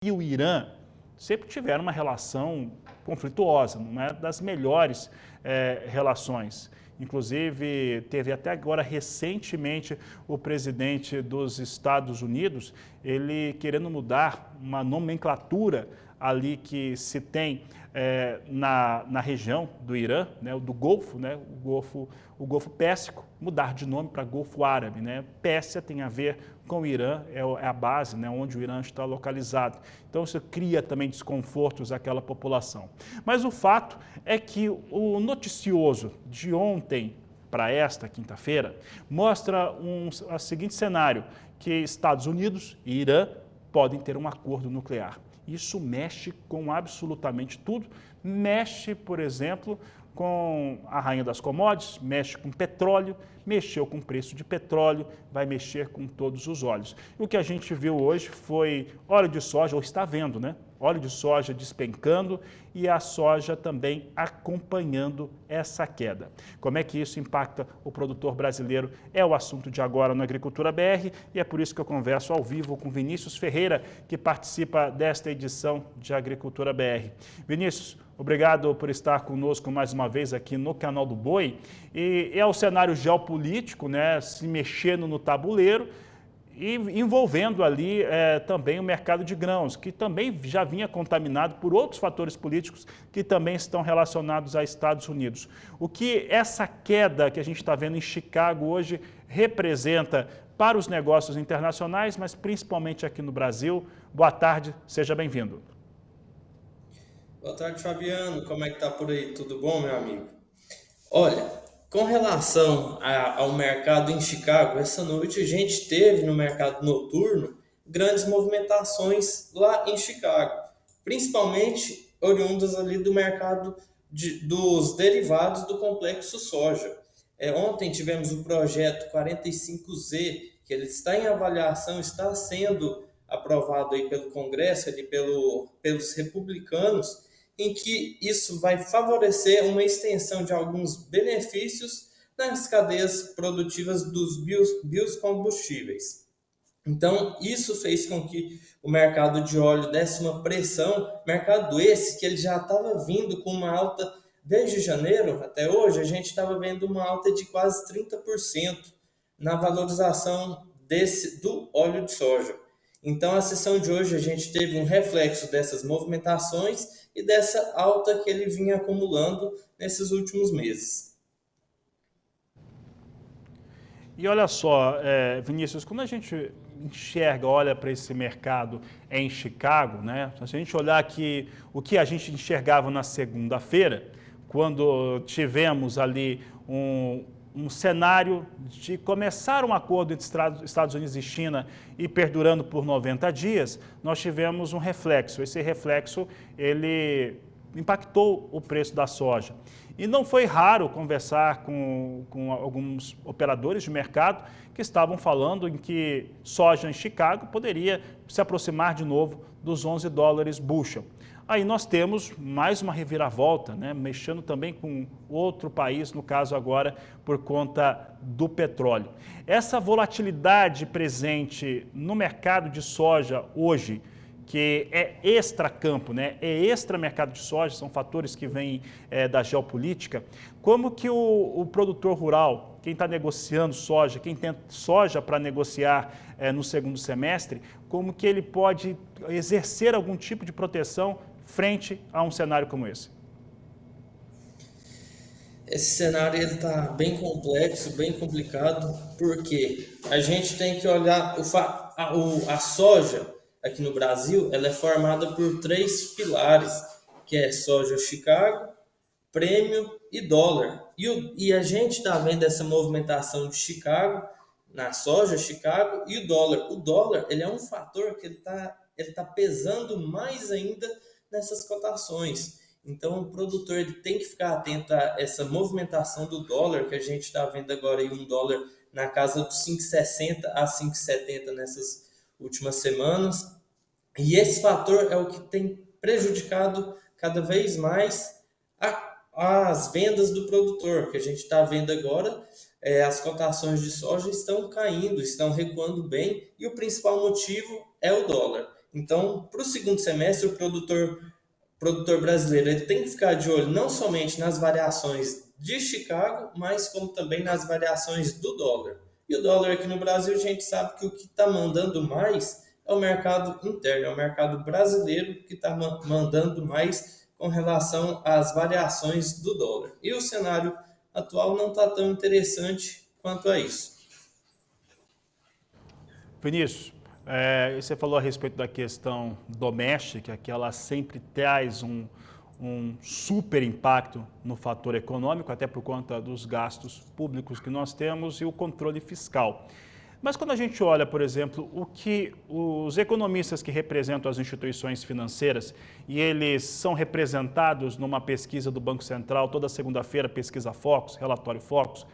e o Irã sempre tiveram uma relação conflituosa, não é das melhores relações. Inclusive, teve até agora recentemente o presidente dos Estados Unidos, ele querendo mudar uma nomenclatura ali que se tem na região do Irã, né, do Golfo, né, o Golfo Pérsico, mudar de nome para Golfo Árabe. Né? Pérsia tem a ver com o Irã, é a base, né, onde o Irã está localizado. Então isso cria também desconfortos àquela população. Mas o fato é que o noticioso de ontem para esta quinta-feira mostra o seguinte cenário, que Estados Unidos e Irã podem ter um acordo nuclear. Isso mexe com absolutamente tudo, mexe, por exemplo, com a rainha das commodities, mexe com petróleo, mexeu com o preço de petróleo, vai mexer com todos os óleos. E o que a gente viu hoje foi óleo de soja, ou está vendo, né? Óleo de soja despencando e a soja também acompanhando essa queda. Como é que isso impacta o produtor brasileiro? É o assunto de agora no Agricultura BR e é por isso que eu converso ao vivo com Vinícius Ferreira, que participa desta edição de Agricultura BR. Vinícius, obrigado por estar conosco mais uma vez aqui no canal do Boi. E é o cenário geopolítico, né, se mexendo no tabuleiro, e envolvendo ali também o mercado de grãos, que também já vinha contaminado por outros fatores políticos que também estão relacionados aos Estados Unidos. O que essa queda que a gente está vendo em Chicago hoje representa para os negócios internacionais, mas principalmente aqui no Brasil? Boa tarde, seja bem-vindo. Boa tarde, Fabiano. Como é que tá por aí? Tudo bom, meu amigo? Olha, com relação ao mercado em Chicago, essa noite a gente teve no mercado noturno grandes movimentações lá em Chicago, principalmente oriundas ali do mercado dos derivados do complexo soja. Ontem tivemos o projeto 45Z, que ele está em avaliação, está sendo aprovado aí pelo Congresso, ali pelos republicanos, em que isso vai favorecer uma extensão de alguns benefícios nas cadeias produtivas dos biocombustíveis. Então, isso fez com que o mercado de óleo desse uma pressão, mercado esse que ele já estava vindo com uma alta desde janeiro até hoje, a gente estava vendo uma alta de quase 30% na valorização do óleo de soja. Então, a sessão de hoje a gente teve um reflexo dessas movimentações e dessa alta que ele vinha acumulando nesses últimos meses. E olha só, Vinícius, quando a gente enxerga, olha para esse mercado em Chicago, né? Se a gente olhar aqui o que a gente enxergava na segunda-feira, quando tivemos ali um cenário de começar um acordo entre Estados Unidos e China e perdurando por 90 dias, nós tivemos um reflexo. Esse reflexo, ele impactou o preço da soja. E não foi raro conversar com alguns operadores de mercado que estavam falando em que soja em Chicago poderia se aproximar de novo dos $11 bushel. Aí nós temos mais uma reviravolta, né, mexendo também com outro país, no caso agora por conta do petróleo. Essa volatilidade presente no mercado de soja hoje, que é extra-campo, né? É extra-mercado de soja, são fatores que vêm da geopolítica. Como que o produtor rural, quem está negociando soja, quem tem soja para negociar no segundo semestre, como que ele pode exercer algum tipo de proteção frente a um cenário como esse? Esse cenário está bem complexo, bem complicado, porque a gente tem que olhar a soja aqui no Brasil, ela é formada por três pilares, que é soja Chicago, prêmio e dólar. E a gente está vendo essa movimentação de Chicago, na soja Chicago, e o dólar. O dólar ele é um fator que ele tá pesando mais ainda nessas cotações. Então, o produtor ele tem que ficar atento a essa movimentação do dólar, que a gente está vendo agora aí um dólar na casa dos 5,60 a 5,70 nessas últimas semanas. E esse fator é o que tem prejudicado cada vez mais as vendas do produtor, que a gente está vendo agora, as cotações de soja estão caindo, estão recuando bem, e o principal motivo é o dólar. Então, para o segundo semestre, o produtor brasileiro ele tem que ficar de olho não somente nas variações de Chicago, mas como também nas variações do dólar. E o dólar aqui no Brasil, a gente sabe que o que está mandando mais é o mercado interno, é o mercado brasileiro que está mandando mais com relação às variações do dólar. E o cenário atual não está tão interessante quanto a isso. Vinícius, você falou a respeito da questão doméstica, que ela sempre traz um super impacto no fator econômico, até por conta dos gastos públicos que nós temos e o controle fiscal. Mas quando a gente olha, por exemplo, o que os economistas que representam as instituições financeiras, e eles são representados numa pesquisa do Banco Central, toda segunda-feira, pesquisa Focus, relatório Focus,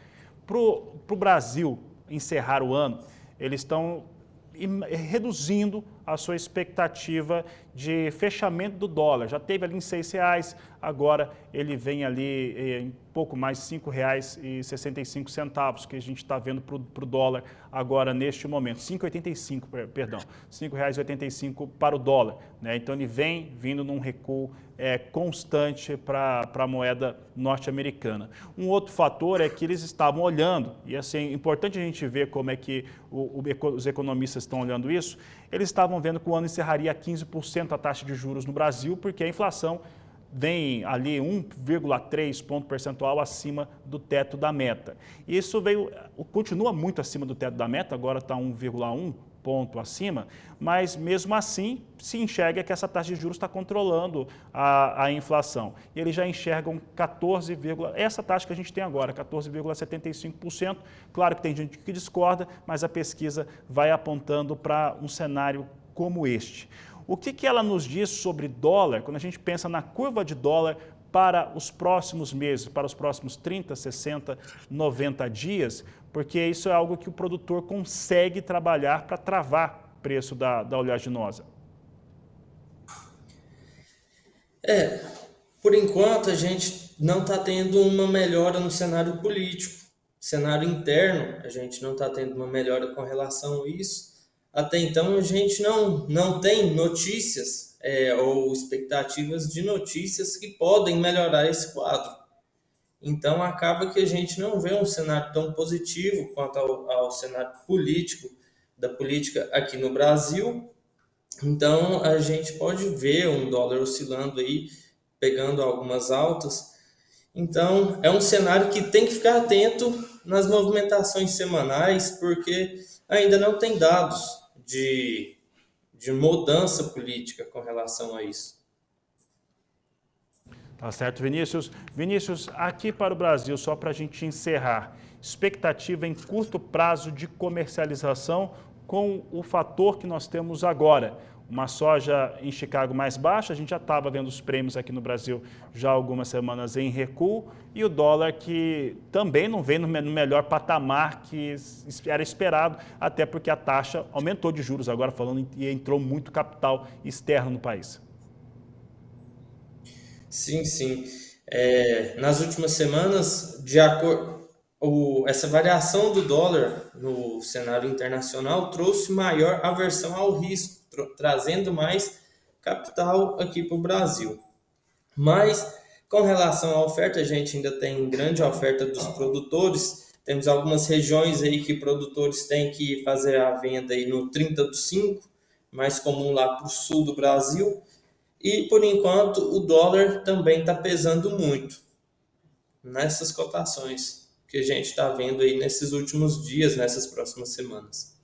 para o Brasil encerrar o ano, eles estão reduzindo a sua expectativa de fechamento do dólar. Já teve ali em R$6, agora ele vem ali em pouco mais de R$5,65, que a gente está vendo para o dólar agora neste momento. R$5,85, perdão, R$5,85 para o dólar, né? Então ele vem vindo num recuo constante para a moeda norte-americana. Um outro fator é que eles estavam olhando, e assim, é importante a gente ver como é que os economistas estão olhando isso, eles estavam vendo que o ano encerraria a 15% a taxa de juros no Brasil, porque a inflação vem ali 1,3 ponto percentual acima do teto da meta. E isso continua muito acima do teto da meta, agora está 1,1 ponto acima, mas mesmo assim se enxerga que essa taxa de juros está controlando a inflação. E eles já enxergam essa taxa que a gente tem agora, 14,75%. Claro que tem gente que discorda, mas a pesquisa vai apontando para um cenário como este. O que ela nos diz sobre dólar, quando a gente pensa na curva de dólar para os próximos meses, para os próximos 30, 60, 90 dias, porque isso é algo que o produtor consegue trabalhar para travar o preço da oleaginosa. Por enquanto a gente não está tendo uma melhora no cenário político. Cenário interno, a gente não está tendo uma melhora com relação a isso. Até então a gente não tem notícias ou expectativas de notícias que podem melhorar esse quadro. Então acaba que a gente não vê um cenário tão positivo quanto ao cenário político, da política aqui no Brasil. Então a gente pode ver um dólar oscilando aí, pegando algumas altas. Então é um cenário que tem que ficar atento nas movimentações semanais, porque ainda não tem dados de mudança política com relação a isso. Tá certo, Vinícius. Vinícius, aqui para o Brasil, só para a gente encerrar, expectativa em curto prazo de comercialização com o fator que nós temos agora. Uma soja em Chicago mais baixa, a gente já estava vendo os prêmios aqui no Brasil já há algumas semanas em recuo, e o dólar que também não vem no melhor patamar que era esperado, até porque a taxa aumentou de juros agora, falando e entrou muito capital externo no país. Sim, sim. Nas últimas semanas, essa variação do dólar no cenário internacional trouxe maior aversão ao risco, trazendo mais capital aqui para o Brasil. Mas, com relação à oferta, a gente ainda tem grande oferta dos produtores. Temos algumas regiões aí que produtores têm que fazer a venda aí no 30/5, mais comum lá para o sul do Brasil. E, por enquanto, o dólar também está pesando muito nessas cotações que a gente está vendo aí nesses últimos dias, nessas próximas semanas.